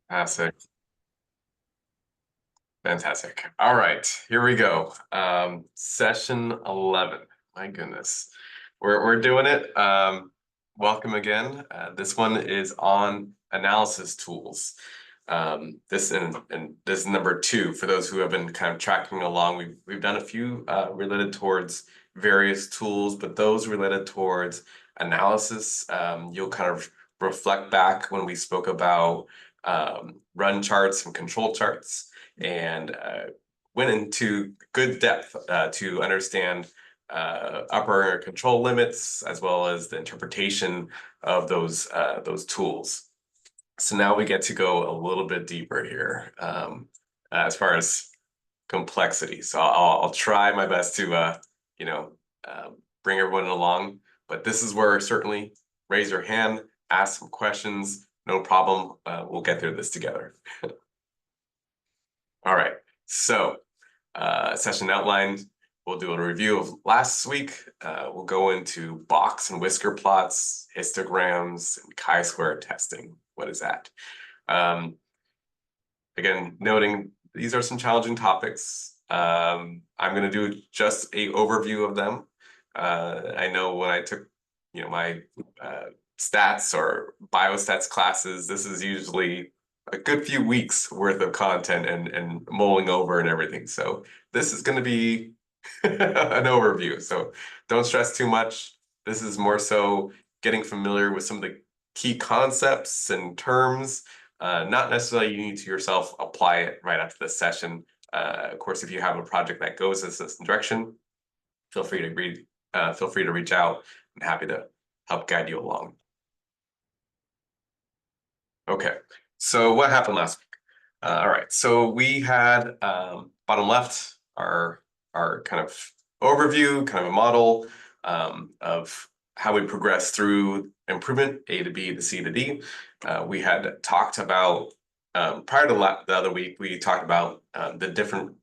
Fantastic. Fantastic. All right, here we go. Session 11. My goodness. We're doing it. Welcome again. This one is on analysis tools. And this is number two for those who have been kind of tracking along. We've done a few related towards various tools, but those related towards analysis, you'll kind of reflect back when we spoke about run charts and control charts and went into good depth to understand upper control limits as well as the interpretation of those tools. So now we get to go a little bit deeper here as far as complexity. So I'll try my best to you know bring everyone along, but this is where certainly raise your hand, ask some questions, no problem. We'll get through this together. All right. So session outlined. We'll do a review of last week. We'll go into box and whisker plots, histograms, and chi-square testing. What is that? Again, noting these are some challenging topics. I'm going to do just a overview of them. I know when I took, my stats or biostats classes, this is usually a good few weeks worth of content and mulling over and everything. So this is going to be an overview. So don't stress too much. This is more so getting familiar with some of the key concepts and terms. Not necessarily you need to yourself apply it right after the session. Of course, if you have a project that goes in this direction, feel free to reach out. I'm happy to help guide you along. Okay, so what happened last week? All right, so we had bottom left our kind of overview, kind of a model of how we progress through improvement, A to B to C to D. We had talked about prior to the other week, we talked about the different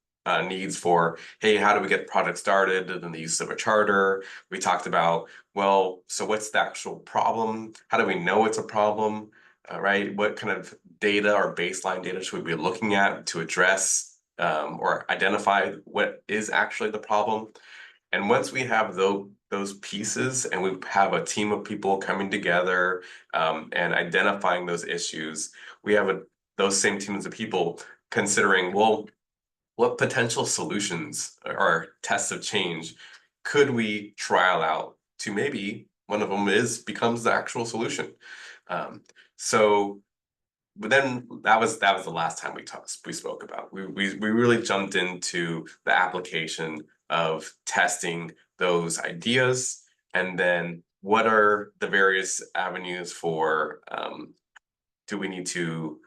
needs for, hey, how do we get the project started, and then the use of a charter. We talked about, well, so what's the actual problem? How do we know it's a problem? Right? What kind of data or baseline data should we be looking at to address or identify what is actually the problem? And once we have those pieces and we have a team of people coming together and identifying those issues, we have those same teams of people considering, well, what potential solutions or tests of change could we trial out to maybe one of them becomes the actual solution. So but then that was the last time we spoke about. We really jumped into the application of testing those ideas, and then what are the various avenues for do we need to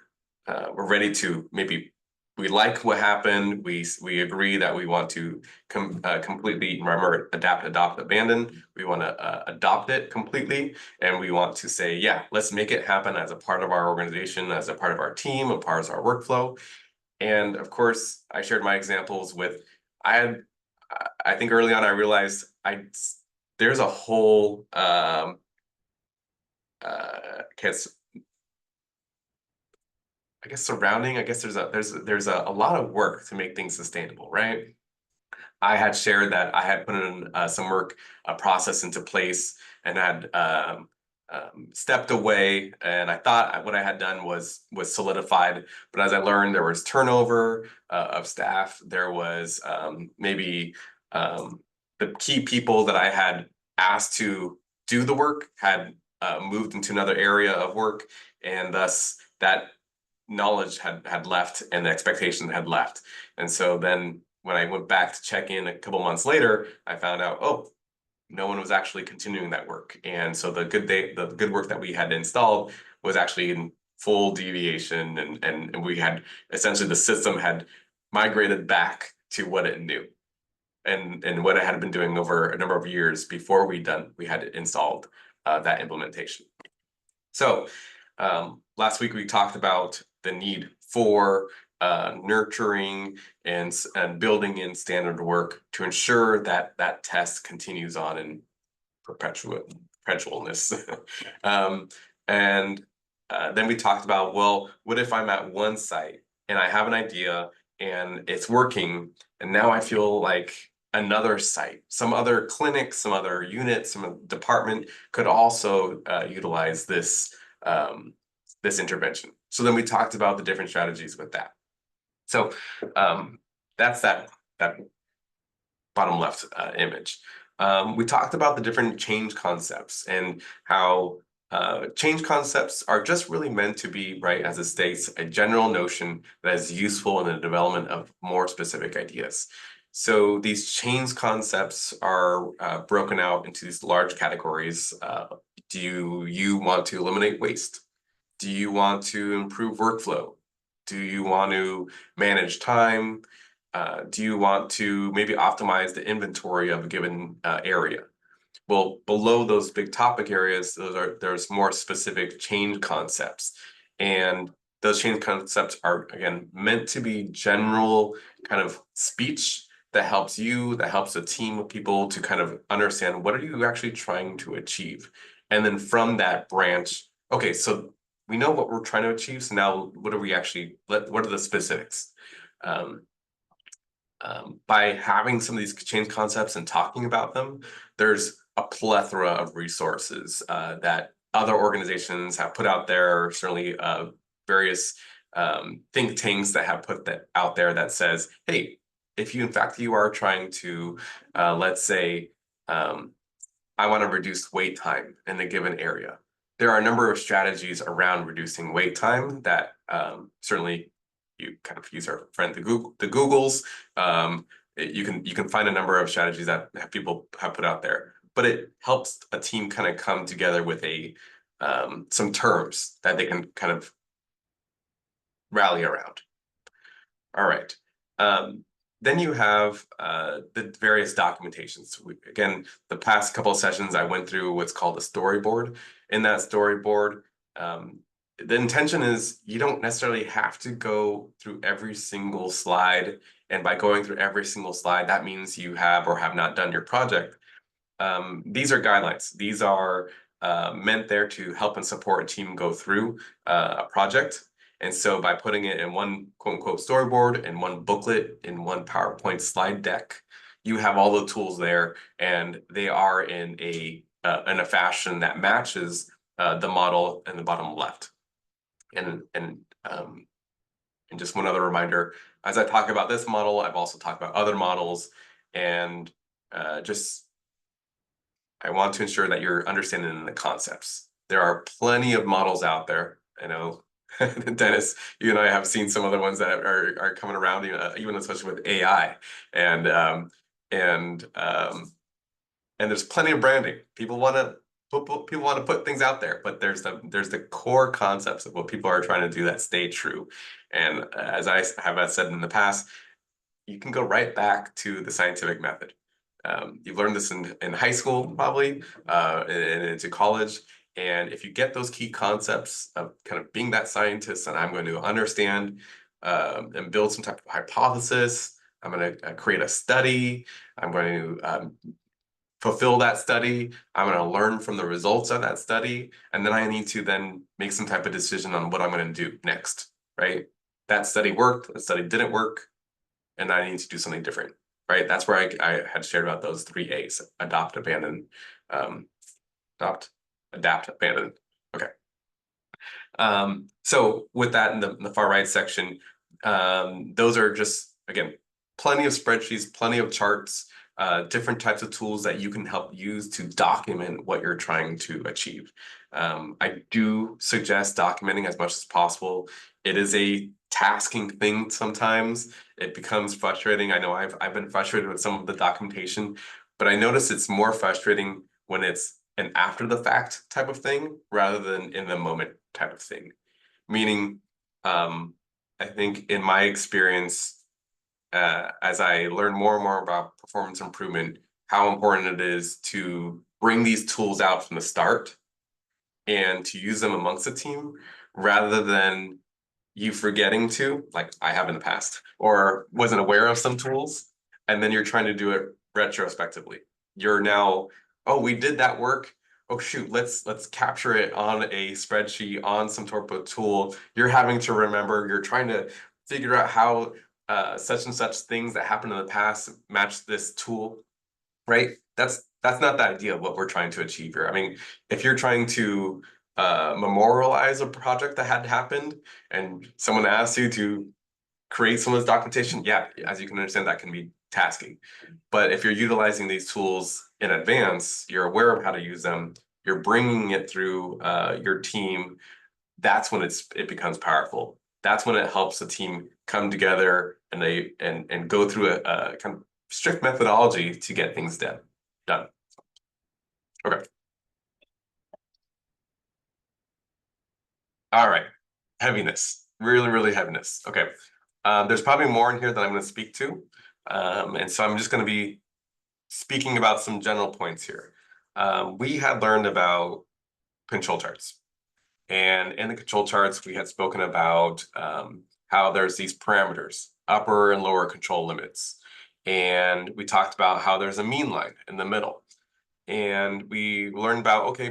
we're ready to maybe we like what happened. We agree that we want to completely remember, adapt, adopt, abandon. We want to adopt it completely, and we want to say, yeah, let's make it happen as a part of our organization, as a part of our team, a part of our workflow. And of course, I shared my examples with. I think early on I realized there's a whole I guess surrounding. I guess there's a lot of work to make things sustainable, right? I had shared that I had put in some work, a process into place, and had stepped away. And I thought what I had done was solidified, but as I learned, there was turnover of staff. There was maybe the key people that I had asked to do the work had moved into another area of work, and thus that knowledge had left and the expectation had left. And so then when I went back to check in a couple months later, I found out, oh, no one was actually continuing that work. And so the good work that we had installed was actually in full deviation, and we had essentially the system had migrated back to what it knew and what it had been doing over a number of years before we had installed that implementation. So last week we talked about the need for nurturing and building in standard work to ensure that that test continues on in perpetualness. And then we talked about, well, what if I'm at one site and I have an idea and it's working, and now I feel like another site, some other clinic, some other unit, some department could also utilize this intervention. So then we talked about the different strategies with that. So that's that bottom left image. We talked about the different change concepts and how change concepts are just really meant to be, right, as it states, a general notion that is useful in the development of more specific ideas. So these change concepts are broken out into these large categories. Do you want to eliminate waste? Do you want to improve workflow? Do you want to manage time? Do you want to maybe optimize the inventory of a given area? Well, below those big topic areas, there's more specific change concepts. And those change concepts are, again, meant to be general kind of speech that helps you, that helps a team of people to kind of understand what are you actually trying to achieve. And then from that branch, okay, so we know what we're trying to achieve. So now what are we actually, what are the specifics? Um, by having some of these change concepts and talking about them, there's a plethora of resources that other organizations have put out there, certainly various think tanks that have put that out there that says, hey, if you, in fact, you are trying to, let's say, I want to reduce wait time in a given area. There are a number of strategies around reducing wait time that certainly you kind of use our friend the Googles. You can find a number of strategies that people have put out there, but it helps a team kind of come together with some terms that they can kind of rally around. All right. Then you have the various documentations. Again, the past couple of sessions, I went through what's called a storyboard. In that storyboard, the intention is you don't necessarily have to go through every single slide. And by going through every single slide, that means you have or have not done your project. These are guidelines. These are meant there to help and support a team go through a project. And so by putting it in one quote unquote storyboard, in one booklet, in one PowerPoint slide deck, you have all the tools there, and they are in a fashion that matches the model in the bottom left. And just one other reminder, as I talk about this model, I've also talked about other models, and I want to ensure that you're understanding the concepts. There are plenty of models out there. I know, Dennis, you and I have seen some other ones that are coming around, even especially with AI, and there's plenty of branding. People want to put things out there, but there's the core concepts of what people are trying to do that stay true. And as I have said in the past, you can go right back to the scientific method. You've learned this in high school, probably, and into college. And if you get those key concepts of kind of being that scientist, and I'm going to understand and build some type of hypothesis, I'm going to create a study, I'm going to fulfill that study, I'm going to learn from the results of that study, and then I need to then make some type of decision on what I'm going to do next, right? That study worked, that study didn't work, and I need to do something different, right? That's where I had shared about those 3 A's: adopt, abandon, adapt, abandon. Okay. So with that in the far right section, those are just, again, plenty of spreadsheets, plenty of charts, different types of tools that you can help use to document what you're trying to achieve. I do suggest documenting as much as possible. It is a tasking thing sometimes. It becomes frustrating. I know I've been frustrated with some of the documentation, but I notice it's more frustrating when it's an after the fact type of thing rather than in the moment type of thing. Meaning, I think in my experience, as I learn more and more about performance improvement, how important it is to bring these tools out from the start and to use them amongst the team rather than you forgetting to, like I have in the past, or wasn't aware of some tools, and then you're trying to do it retrospectively. You're now, oh, we did that work. oh shoot, let's capture it on a spreadsheet on some sort of tool. You're having to remember, you're trying to figure out how such and such things that happened in the past match this tool, right? That's not the idea of what we're trying to achieve here. I mean, if you're trying to memorialize a project that had happened and someone asks you to create some of this documentation, yeah, as you can understand, that can be tasking. But if you're utilizing these tools in advance, you're aware of how to use them, you're bringing it through your team, that's when it becomes powerful. That's when it helps the team come together and and go through a kind of strict methodology to get things done. Okay. All right. Heaviness. Really, really heaviness. Okay. There's probably more in here that I'm going to speak to. And so I'm just going to be speaking about some general points here. We had learned about control charts. And in the control charts, we had spoken about how there's these parameters, upper and lower control limits. And we talked about how there's a mean line in the middle. And we learned about, okay,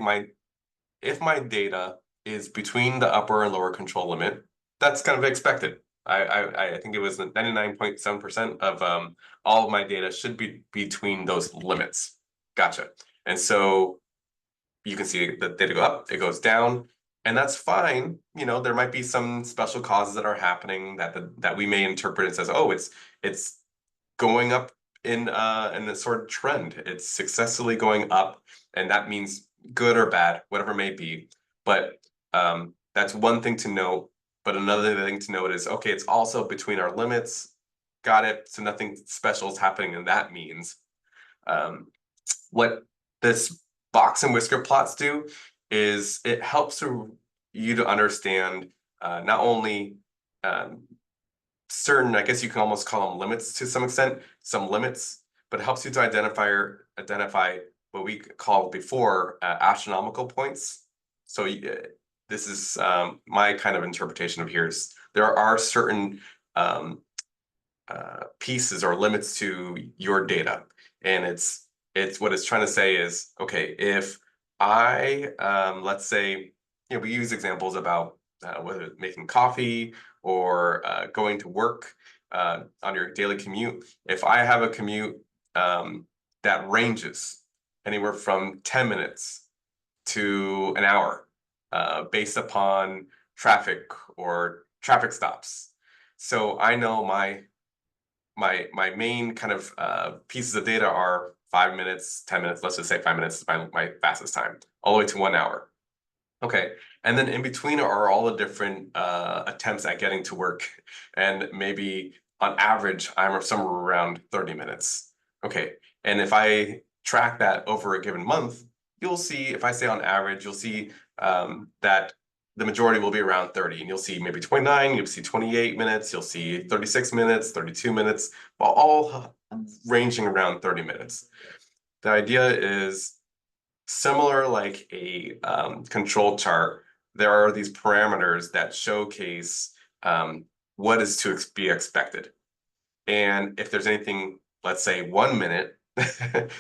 if my data is between the upper and lower control limit, that's kind of expected. I think it was 99.7% of all of my data should be between those limits. Gotcha. And so you can see the data go up, it goes down, and that's fine. You know, there might be some special causes that are happening that we may interpret it as, oh, it's going up in a sort of trend. It's successfully going up, and that means good or bad, whatever it may be. But that's one thing to note. But another thing to note is, okay, it's also between our limits. Got it. So nothing special is happening, and that means what this box and whisker plots do is it helps you to understand not only certain, I guess you can almost call them limits to some extent, some limits, but it helps you to identify what we called before astronomical points. So this is my kind of interpretation of here is there are certain pieces or limits to your data, and it's what it's trying to say is, okay, if I let's say, you know, we use examples about whether it's making coffee or going to work on your daily commute. If I have a commute that ranges anywhere from 10 minutes to an hour based upon traffic or traffic stops. So I know my main kind of pieces of data are 5 minutes, 10 minutes, let's just say 5 minutes is my fastest time, all the way to 1 hour. Okay. And then in between are all the different attempts at getting to work. And maybe on average, I'm somewhere around 30 minutes. Okay. And if I track that over a given month, you'll see, if I say on average, you'll see that the majority will be around 30. And you'll see maybe 29, you'll see 28 minutes, you'll see 36 minutes, 32 minutes, all ranging around 30 minutes. The idea is similar like a control chart, there are these parameters that showcase what is to be expected. And if there's anything, let's say 1 minute,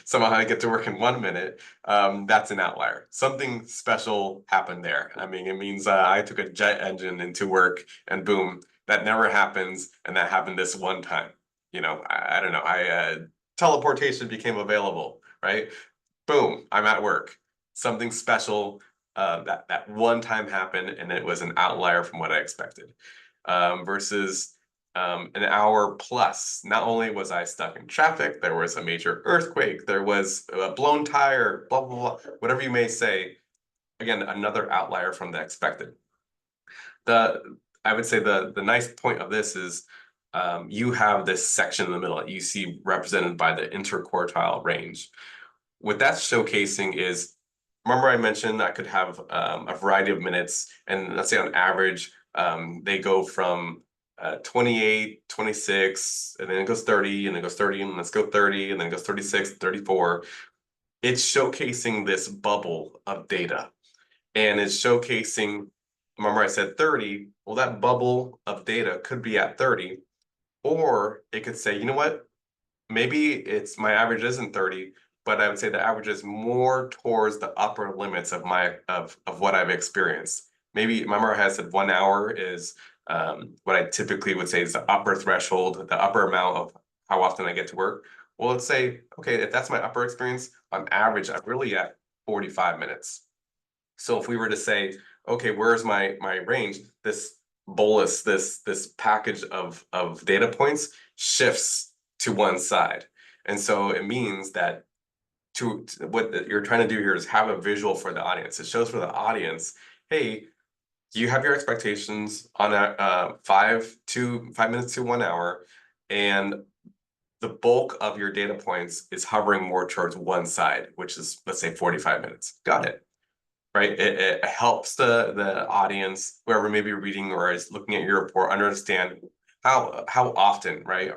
somehow I get to work in 1 minute, that's an outlier. Something special happened there. I mean, it means I took a jet engine into work and boom, that never happens. And that happened this one time. You know, I don't know, teleportation became available, right? Boom, I'm at work. Something special that one time happened, and it was an outlier from what I expected. Versus an hour plus. Not only was I stuck in traffic, there was a major earthquake, there was a blown tire, blah, blah, blah, whatever you may say. Again, another outlier from the expected. I would say the nice point of this is you have this section in the middle that you see represented by the interquartile range. What that's showcasing is, remember I mentioned I could have a variety of minutes, and let's say on average, they go from 28, 26, and then it goes 30, and then it goes 30, and let's go 30, and then it goes 36, 34. It's showcasing this bubble of data. And it's showcasing, remember I said 30, well, that bubble of data could be at 30, or it could say, you know what, maybe it's my average isn't 30, but I would say the average is more towards the upper limits of what I've experienced. Maybe remember I had said 1 hour is what I typically would say is the upper threshold, the upper amount of how often I get to work. Well, let's say, okay, if that's my upper experience, on average, I'm really at 45 minutes. So if we were to say, okay, where's my range? This bolus, this package of data points shifts to one side. And so it means that what you're trying to do here is have a visual for the audience. It shows for the audience, hey, you have your expectations on a 5 minutes to 1 hour, and the bulk of your data points is hovering more towards one side, which is, let's say, 45 minutes. Got it. Right? It helps the audience, whoever may be reading or is looking at your report, understand how often, right,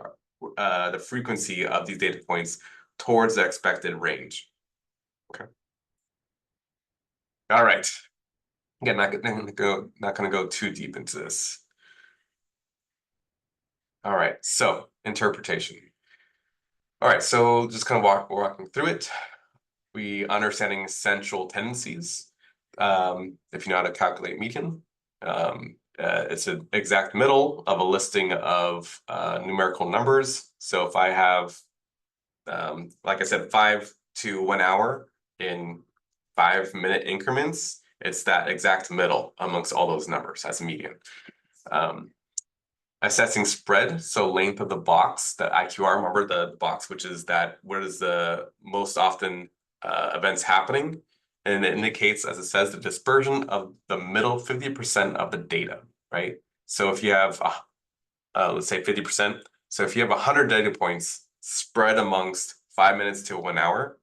the frequency of these data points towards the expected range. Okay. All right. Again, not gonna go too deep into this. All right, so interpretation. All right, so just kind of walking through it. We understanding central tendencies. If you know how to calculate median, it's an exact middle of a listing of numerical numbers. So if I have, like I said, 5 to 1 hour in 5-minute increments, it's that exact middle amongst all those numbers as a median. Assessing spread, so length of the box, the IQR, remember the box, which is that what is the most often events happening, and it indicates, as it says, the dispersion of the middle 50% of the data, right? So if you have, let's say 50%, so if you have 100 data points spread amongst 5 minutes to 1 hour,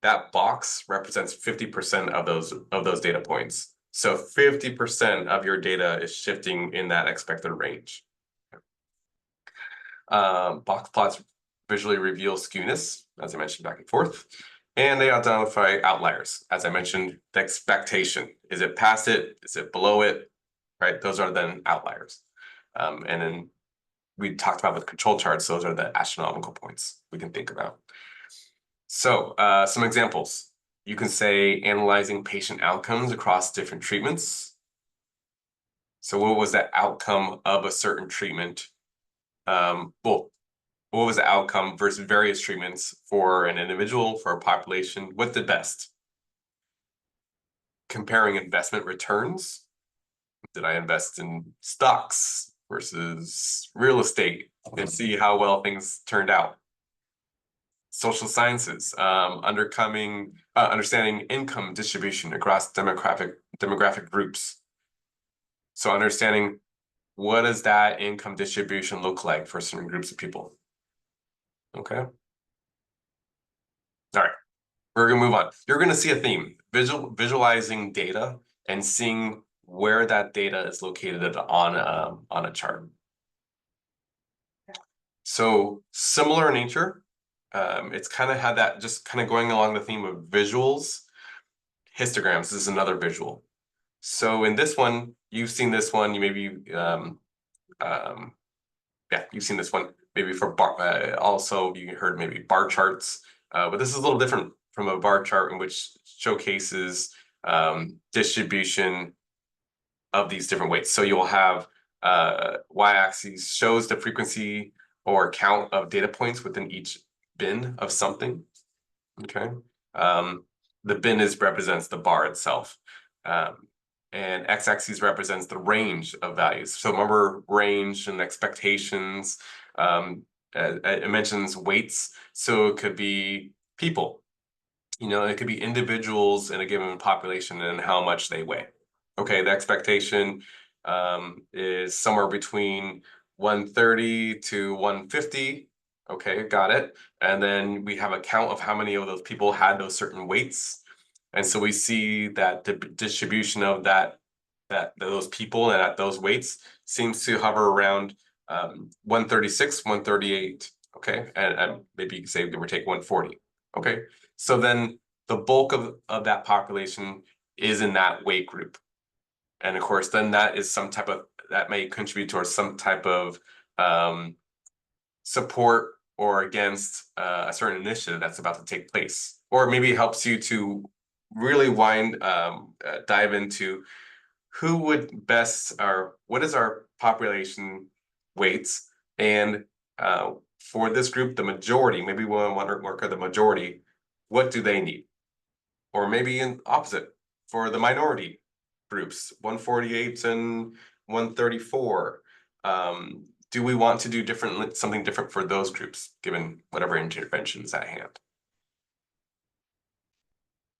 that box represents 50% of those data points. So 50% of your data is shifting in that expected range. Box plots visually reveal skewness, as I mentioned, back and forth, and they identify outliers. As I mentioned, the expectation. Is it past it? Is it below it? Right? Those are then outliers. And then we talked about with control charts, those are the astronomical points we can think about. So some examples. You can say analyzing patient outcomes across different treatments. So what was the outcome of a certain treatment? Well, what was the outcome versus various treatments for an individual, for a population? What did best? Comparing investment returns. Did I invest in stocks versus real estate and see how well things turned out? Social sciences, understanding income distribution across demographic groups. So understanding what does that income distribution look like for certain groups of people. Okay. All right. We're gonna move on. You're gonna see a theme, visualizing data and seeing where that data is located on a chart. So similar in nature, it's kind of had that just kind of going along the theme of visuals. Histograms this is another visual. So in this one, you've seen this one. You maybe yeah, you've seen this one maybe for bar. Also, you heard maybe bar charts, but this is a little different from a bar chart in which showcases distribution of these different weights. So you'll have y-axis shows the frequency or count of data points within each bin of something. Okay, the bin represents the bar itself, and x-axis represents the range of values. So remember range and expectations. It mentions weights, so it could be people. You know, it could be individuals in a given population and how much they weigh. Okay, the expectation is somewhere between 130 to 150. Okay, got it. And then we have a count of how many of those people had those certain weights. And so we see that the distribution of those people and at those weights seems to hover around 136, 138. Okay, and maybe you could say give or take 140. Okay, so then the bulk of that population is in that weight group. And of course, then that may contribute towards some type of support or against a certain initiative that's about to take place. Or maybe it helps you to really dive into who would best, or what is our population weights, and for this group, the majority, maybe we want to work at the majority, what do they need? Or maybe in opposite, for the minority groups, 148 and 134. Do we want to do something different for those groups, given whatever intervention is at hand?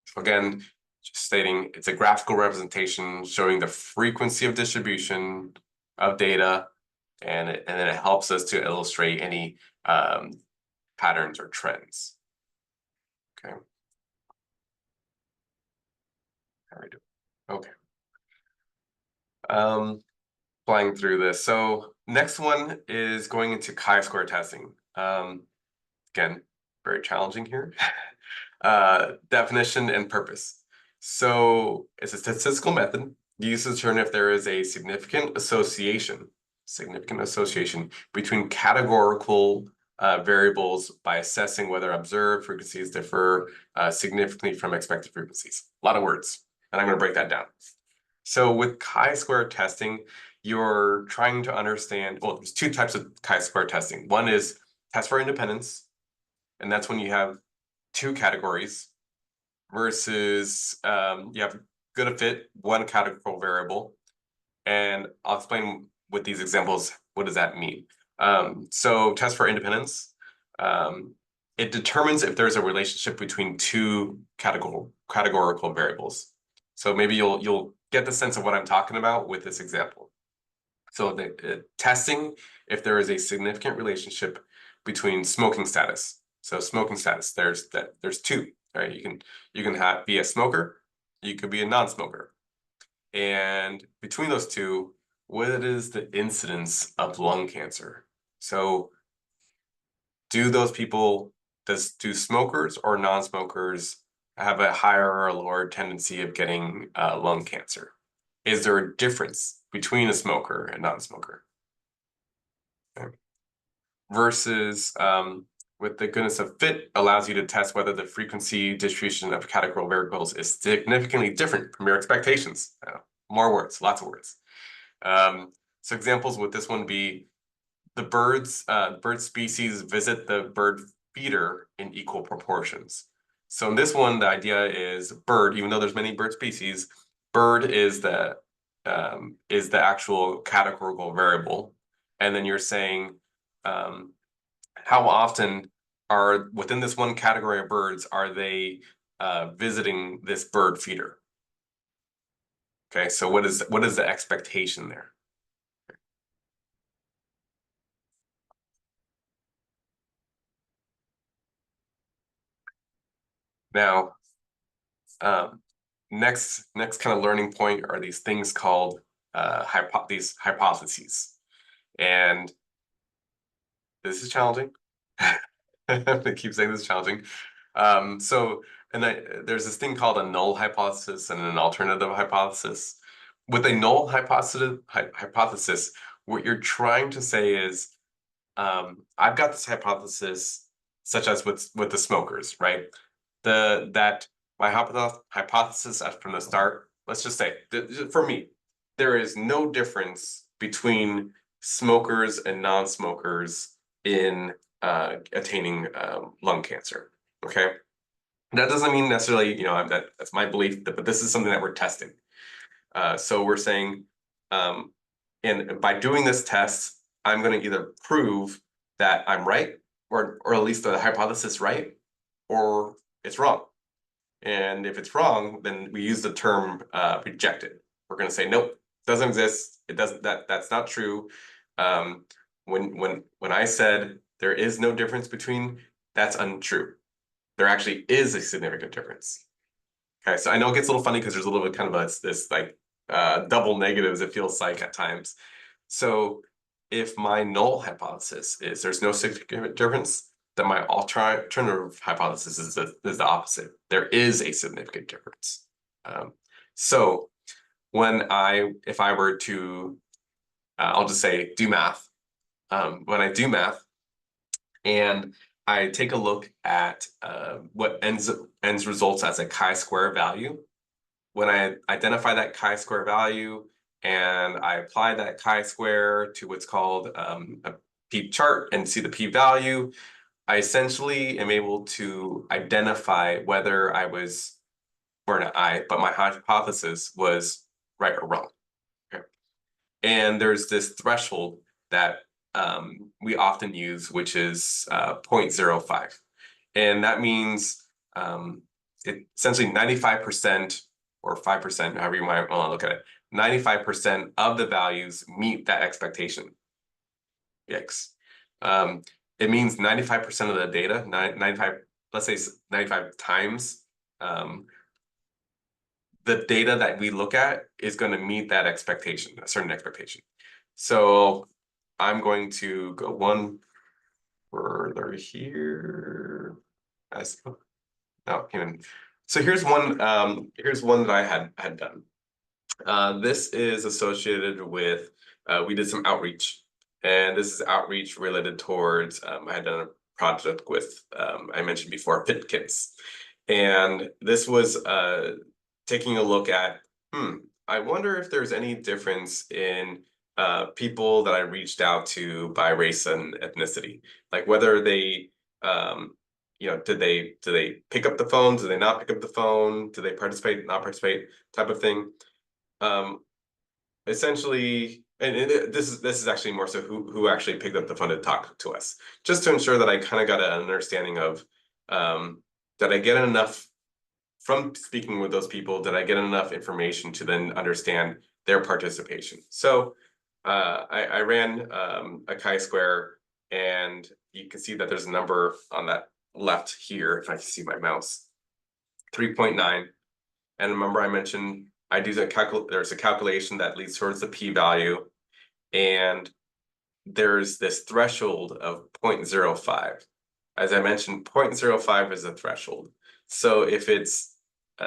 So again, just stating it's a graphical representation showing the frequency of distribution of data, and then it helps us to illustrate any patterns or trends. Okay. How are we doing? Okay. Flying through this. So next one is going into chi-square testing. Again, very challenging here. Definition and purpose. So it's a statistical method used to determine if there is a significant association between categorical variables by assessing whether observed frequencies differ significantly from expected frequencies. A lot of words, and I'm going to break that down. So with chi-square testing, you're trying to understand, well, there's two types of chi-square testing. One is test for independence, and that's when you have two categories versus you have good fit, one categorical variable. And I'll explain with these examples, what does that mean? So test for independence, it determines if there's a relationship between two categorical variables. So maybe you'll get the sense of what I'm talking about with this example. So the testing if there is a significant relationship between smoking status. So smoking status, there's two, right? You can be a smoker, you could be a non-smoker. And between those two, what is the incidence of lung cancer? So do smokers or non-smokers have a higher or lower tendency of getting lung cancer? Is there a difference between a smoker and non-smoker? Okay. Versus with the goodness of fit allows you to test whether the frequency distribution of categorical variables is significantly different from your expectations. More words, lots of words. So examples with this one be the bird species visit the bird feeder in equal proportions. So in this one, the idea is bird, even though there's many bird species, bird is the actual categorical variable. And then you're saying how often are within this one category of birds are they visiting this bird feeder? Okay, so what is the expectation there? Now, next kind of learning point are these things called these hypotheses, and this is challenging. I keep saying this is challenging. There's this thing called a null hypothesis and an alternative hypothesis. With a null hypothesis, what you're trying to say is, I've got this hypothesis, such as with the smokers, right? That my hypothesis from the start, let's just say, for me, there is no difference between smokers and non-smokers in attaining lung cancer. Okay, that doesn't mean necessarily, that's my belief, but this is something that we're testing. So we're saying, and by doing this test, I'm going to either prove that I'm right, or at least the hypothesis right, or it's wrong. And if it's wrong, then we use the term rejected. We're going to say, nope, doesn't exist. It doesn't. That's not true. When I said there is no difference between, that's untrue. There actually is a significant difference. Okay, so I know it gets a little funny because there's a little bit kind of this like double negatives, it feels like at times. So if my null hypothesis is there's no significant difference, then my alternative hypothesis is the opposite. There is a significant difference. So if I were to, I'll just say do math. When I do math, And I take a look at what ends results as a chi-square value. When I identify that chi-square value and I apply that chi-square to what's called a p-chart and see the p-value, I essentially am able to identify whether I was, or not I, but my hypothesis was right or wrong. Okay. And there's this threshold that we often use, which is 0.05. And that means it essentially 95% or 5%, however you might want to look at it, 95% of the values meet that expectation. Yikes. It means 95% of the data, 95, let's say 95 times the data that we look at is going to meet that expectation, a certain expectation. So I'm going to go one further here. No, even. So here's one that I had done. This is associated with we did some outreach, and this is outreach related towards I had done a project with I mentioned before Fit Kits, and this was taking a look at I wonder if there's any difference in people that I reached out to by race and ethnicity, like whether they did they pick up the phone? Do they not pick up the phone? Do they participate, not participate, type of thing? Essentially, and this is actually more so who actually picked up the phone to talk to us, just to ensure that I kind of got an understanding of that I get enough from speaking with those people, did I get enough information to then understand their participation? So I ran a chi-square, and you can see that there's a number on that left here, if I can see my mouse, 3.9. And remember I mentioned I do there's a calculation that leads towards the p-value, and there's this threshold of 0.05. As I mentioned, 0.05 is a threshold. So if it's,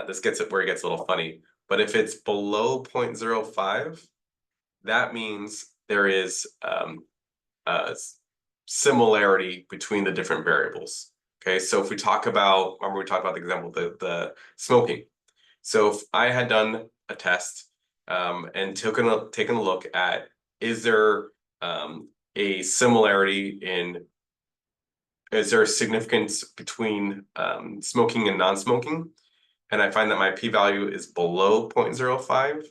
this gets it where it gets a little funny, but if it's below 0.05, that means there is a similarity between the different variables. Okay, so if we talk about, remember we talked about the example, the smoking. So if I had done a test and taken a look at, is there a similarity in, is there a significance between smoking and non-smoking? And I find that my p-value is below 0.05,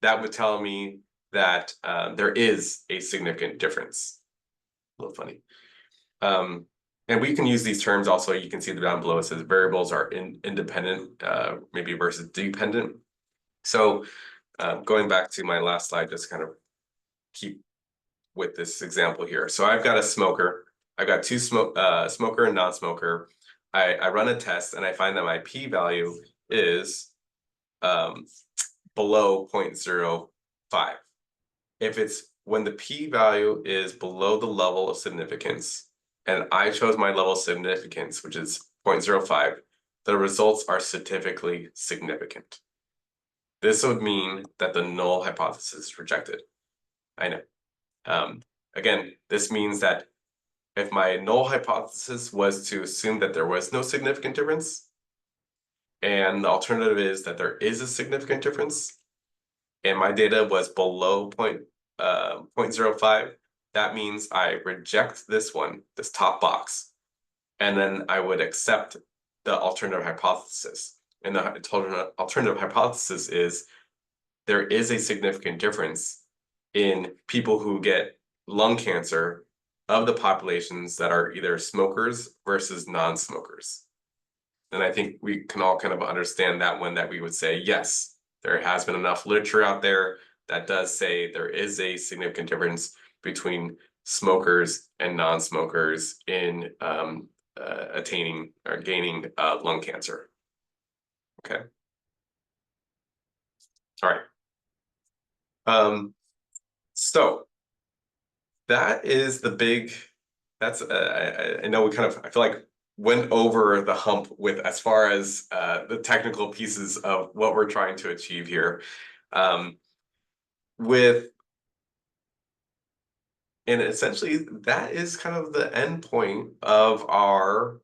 that would tell me that there is a significant difference. A little funny. And we can use these terms also. You can see down below it says variables are independent, maybe versus dependent. So going back to my last slide, just kind of keep with this example here. So I've got a smoker. I've got two smoker and non-smoker. I run a test and I find that my p-value is below 0.05. If it's when the p-value is below the level of significance, and I chose my level of significance, which is 0.05, the results are statistically significant. This would mean that the null hypothesis is rejected. I know. Again, this means that if my null hypothesis was to assume that there was no significant difference, and the alternative is that there is a significant difference, and my data was below 0.05, that means I reject this one, this top box, and then I would accept the alternative hypothesis. And the alternative hypothesis is there is a significant difference in people who get lung cancer of the populations that are either smokers versus non-smokers. And I think we can all kind of understand that one, that we would say, yes, there has been enough literature out there that does say there is a significant difference between smokers and non-smokers in attaining or gaining lung cancer. Okay. All right. So that is the big, that's, I know we kind of, I feel like went over the hump with as far as the technical pieces of what we're trying to achieve here. With And essentially that is kind of the end point of our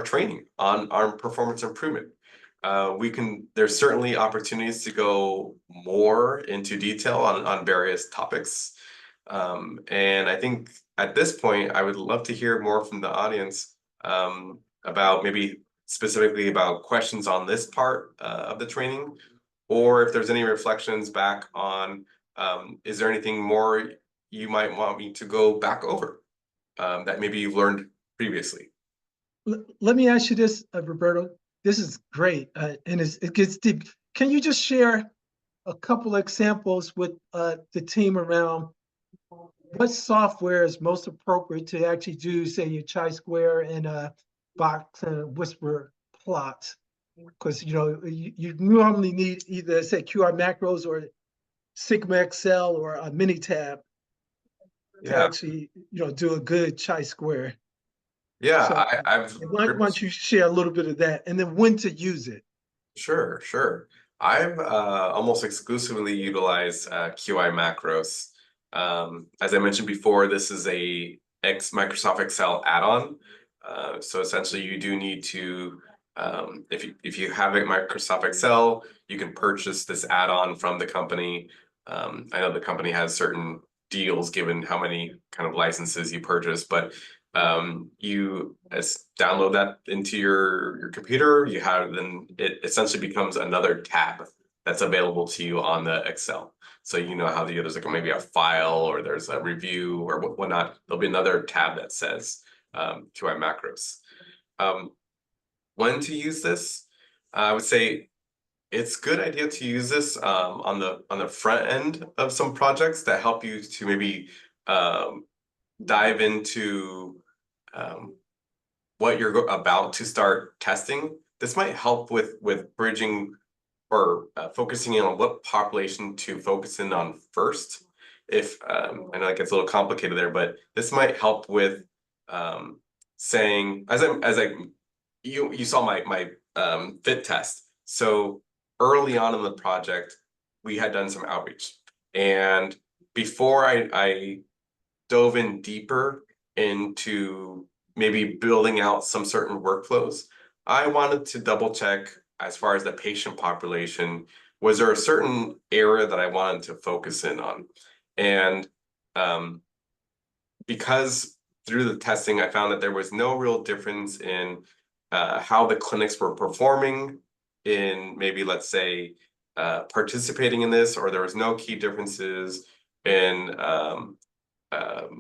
training on performance improvement. There's certainly opportunities to go more into detail on various topics. And I think at this point, I would love to hear more from the audience about maybe specifically about questions on this part of the training, or if there's any reflections back on, is there anything more you might want me to go back over that maybe you've learned previously? Let me ask you this, Roberto. This is great, and it gets deep. Can you just share a couple examples with the team around what software is most appropriate to actually do, say, your chi-square and box and whisper plots? Because you normally need either, say, QR macros or Sigma Excel or a Minitab to Yeah, actually do a good chi-square. yeah, So I've why don't you share a little bit of that, and then when to use it? sure, sure. I've almost exclusively utilized QI macros. As I mentioned before, this is a Microsoft Excel add-on. So essentially, you do need to, if you have a Microsoft Excel, you can purchase this add-on from the company. I know the company has certain deals given how many kind of licenses you purchase, but you download that into your computer. Then it essentially becomes another tab that's available to you on the Excel. So you know how there's like maybe a file or there's a review or whatnot. There'll be another tab that says QI macros. When to use this? I would say it's a good idea to use this on the front end of some projects that help you to maybe dive into um, what you're about to start testing. This might help with bridging or focusing in on what population to focus in on first. If I know it gets a little complicated there, but this might help with saying as I you saw my fit test. So early on in the project, we had done some outreach, and before I dove in deeper into maybe building out some certain workflows, I wanted to double check as far as the patient population, was there a certain area that I wanted to focus in on? And um, because through the testing, I found that there was no real difference in how the clinics were performing in maybe, let's say, participating in this, or there was no key differences in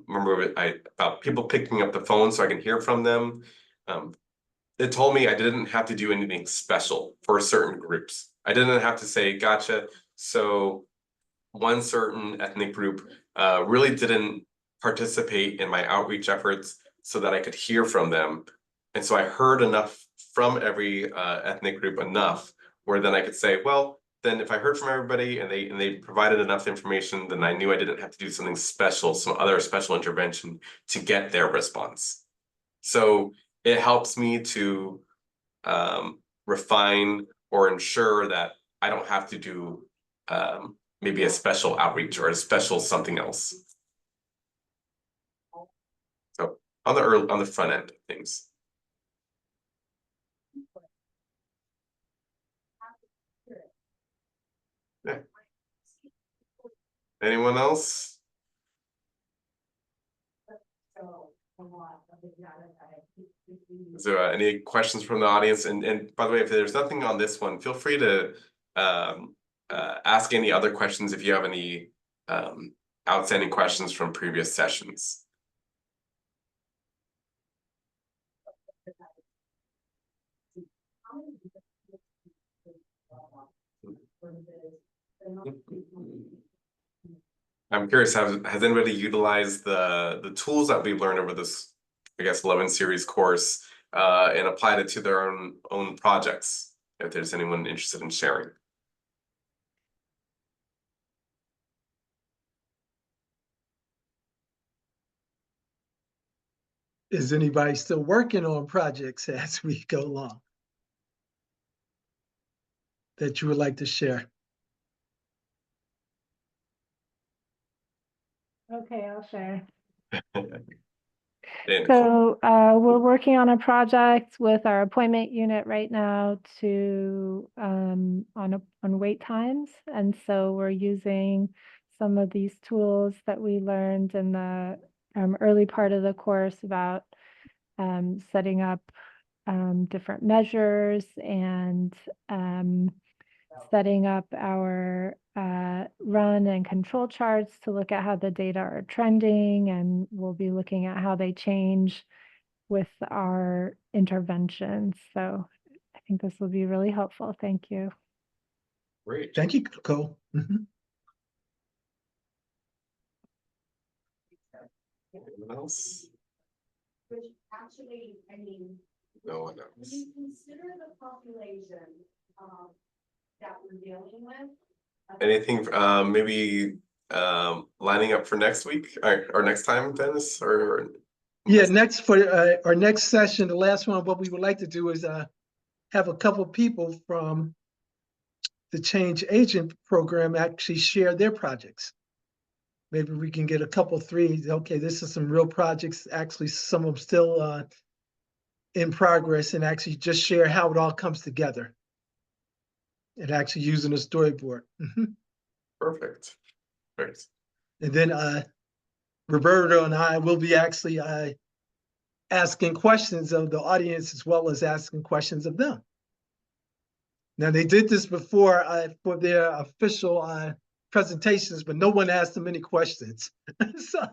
remember about people picking up the phone so I can hear from them. Um, it told me I didn't have to do anything special for certain groups. I didn't have to say, gotcha. So one certain ethnic group really didn't participate in my outreach efforts so that I could hear from them. And so I heard enough from every ethnic group enough where then I could say, well, then if I heard from everybody and they provided enough information, then I knew I didn't have to do something special, some other special intervention to get their response. So it helps me to refine or ensure that I don't have to do maybe a special outreach or a special something else. So on the front end of things. Yeah. Anyone else? Is there any questions from the audience? And by the way, if there's nothing on this one, feel free to ask any other questions if you have any outstanding questions from previous sessions. I'm curious, has anybody utilized the tools that we've learned over this, I guess, 11 series course and applied it to their own projects? If there's anyone interested in sharing. Is anybody still working on projects as we go along that you would like to share? Okay, I'll share. And So we're working on a project with our appointment unit right now to on wait times. And so we're using some of these tools that we learned in the early part of the course about setting up different measures and setting up our run and control charts to look at how the data are trending, and we'll be looking at how they change with our interventions. So I think this will be really helpful. Thank you. great. Thank you, Cole. Mhm. Anyone else? Which actually, I mean, No one when else. you consider the population, that we're dealing with. Anything, maybe, lining up for next week or next time, Dennis, or? Yeah, next for our next session, the last one, what we would like to do is have a couple people from the Change Agent Program actually share their projects. Maybe we can get a couple, three, okay, this is some real projects, actually some of them still in progress, and actually just share how it all comes together. And actually using a storyboard. Mhm. Perfect. Great. And then Roberto and I will be actually asking questions of the audience as well as asking questions of them. Now, they did this before for their official presentations, but no one asked them any questions. so,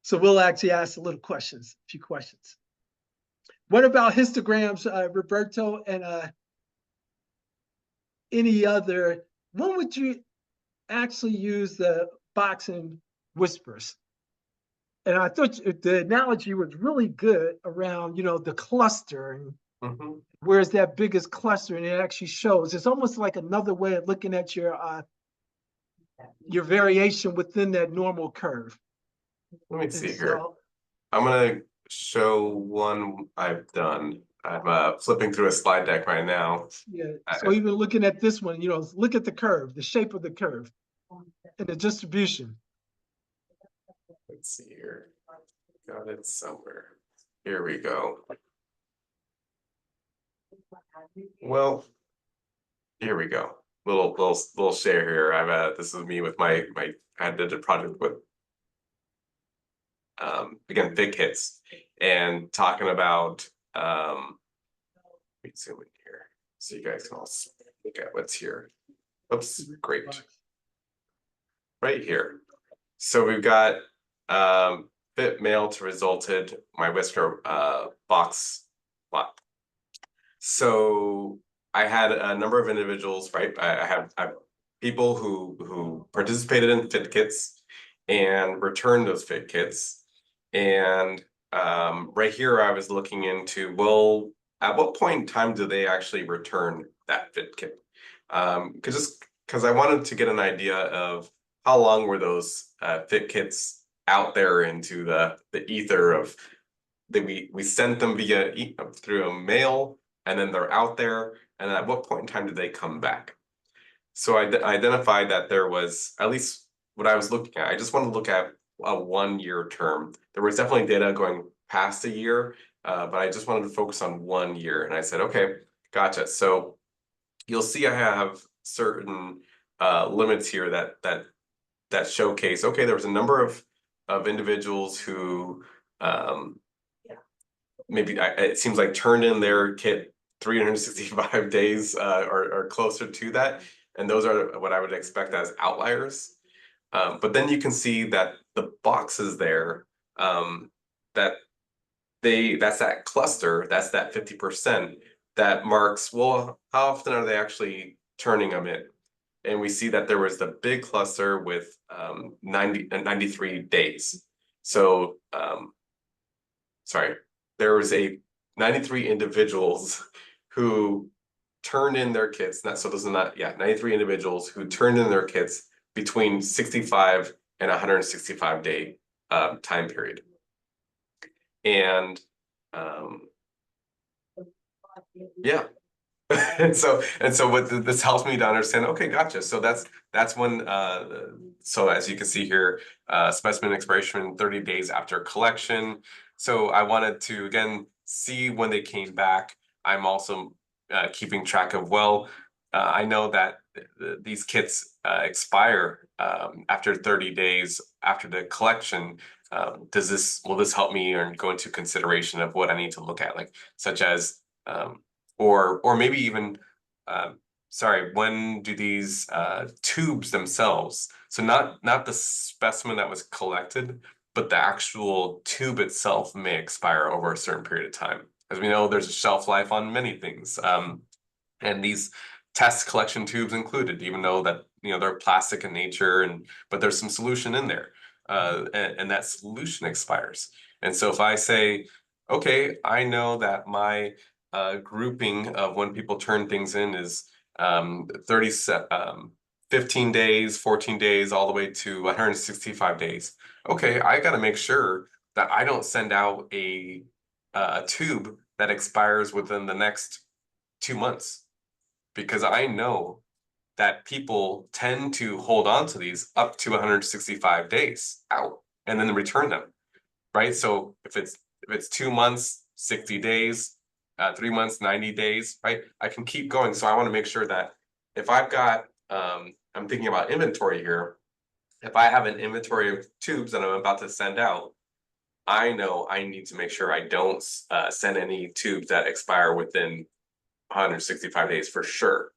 so we'll actually ask a few questions. What about histograms, Roberto, and any other? When would you actually use the box and whispers? And I thought the analogy was really good around, the cluster and Mhm. where's that biggest cluster, and it actually shows. It's almost like another way of looking at your variation within that normal curve. Let me And see here. so, I'm gonna show one I've done. I'm flipping through a slide deck right now. yeah. So even looking at this one, look at the curve, the shape of the curve, and the distribution. Let's see here. Got it somewhere. Here we go. Well, here we go. Little share here. This is me with my I did a project with again big hits and talking about let me zoom in here so you guys can all look at what's here. Oops, great. Right here. So we've got fit male to resulted my whisker box plot. So I had a number of individuals, right? I have people who participated in fit kits and returned those fit kits. And right here I was looking into, well, at what point in time do they actually return that fit kit? Because I wanted to get an idea of how long were those fit kits out there into the ether of that we sent them through a mail, and then they're out there, and at what point in time did they come back? So I identified that there was, at least what I was looking at, I just want to look at a 1 year term. There was definitely data going past a year, but I just wanted to focus on 1 year. And I said, okay, gotcha. So you'll see I have certain limits here that showcase, okay, there was a number of individuals who maybe it seems like turned in their kit 365 days or closer to that. And those are what I would expect as outliers. But then you can see that the boxes there, that's that cluster, that's that 50% that marks, well, how often are they actually turning them in? And we see that there was the big cluster with 93 days. So, sorry, there was a 93 individuals who turned in their kits. So those are not, 93 individuals who turned in their kits between 65 and 165 day time period. And yeah, And so what this helps me to understand, okay, gotcha. So that's when so as you can see here, specimen expiration 30 days after collection. So I wanted to again see when they came back. I'm also keeping track of, well, I know that these kits expire after 30 days after the collection. Will this help me or go into consideration of what I need to look at, like such as or maybe even sorry, when do these tubes themselves, so not the specimen that was collected, but the actual tube itself may expire over a certain period of time. As we know, there's a shelf life on many things, and these test collection tubes included, even though that they're plastic in nature, but there's some solution in there, and that solution expires. And so if I say, okay, I know that my grouping of when people turn things in is 15 days, 14 days, all the way to 165 days. Okay, I got to make sure that I don't send out a tube that expires within the next 2 months, because I know that people tend to hold on to these up to 165 days out and then return them, right? So if it's 2 months, 60 days, 3 months, 90 days, right? I can keep going. So I want to make sure that if I've got, I'm thinking about inventory here. If I have an inventory of tubes that I'm about to send out, I know I need to make sure I don't send any tubes that expire within 165 days for sure.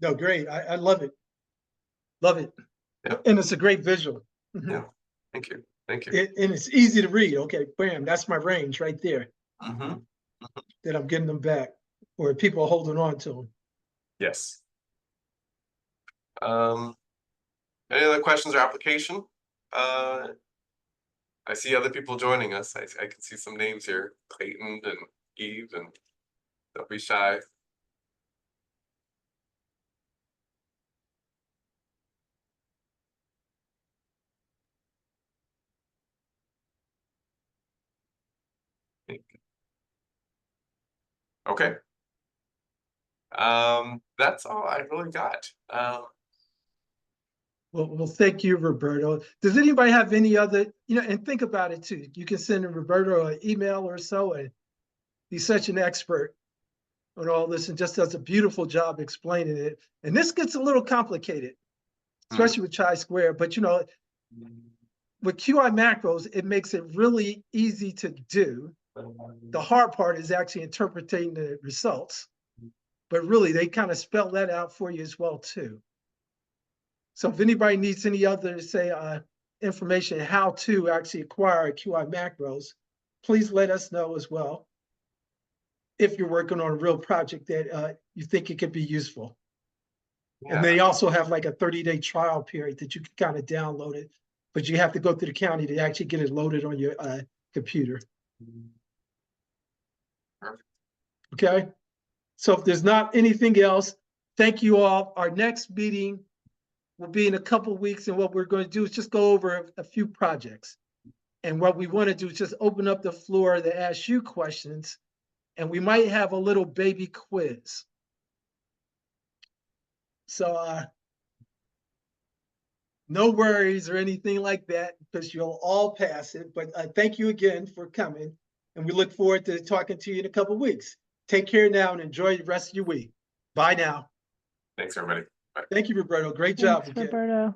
No, great. I love it. Love it. Yep. And it's a great visual. Mhm. Yeah. Thank you. Thank you. And it's easy to read. Okay, bam, that's my range right there Mhm. that I'm getting them back, or people are holding on to them. Yes. Any other questions or application? I see other people joining us. I can see some names here, Clayton and Eve, and don't be shy. Okay. That's all I really got. Well, thank you, Roberto. Does anybody have any other, and think about it too. You can send Roberto an email or so, and he's such an expert on all this and just does a beautiful job explaining it. And this gets a little complicated, especially with Chi-Square, but with QI macros, it makes it really easy to do. The hard part is actually interpreting the results, but really they kind of spell that out for you as well too. So if anybody needs any other, say, information how to actually acquire QI macros, please let us know as well. If you're working on a real project that you think it could be useful. Yeah. And they also have like a 30-day trial period that you can kind of download it, but you have to go to the county to actually get it loaded on your computer. Perfect. Okay. So if there's not anything else, thank you all. Our next meeting will be in a couple of weeks, and what we're going to do is just go over a few projects. And what we want to do is just open up the floor to ask you questions, and we might have a little baby quiz. So no worries or anything like that, because you'll all pass it. But thank you again for coming, and we look forward to talking to you in a couple of weeks. Take care now and enjoy the rest of your week. Bye now. Thanks, everybody. Bye. Thank you, Roberto. Great job Thanks, again. Roberto.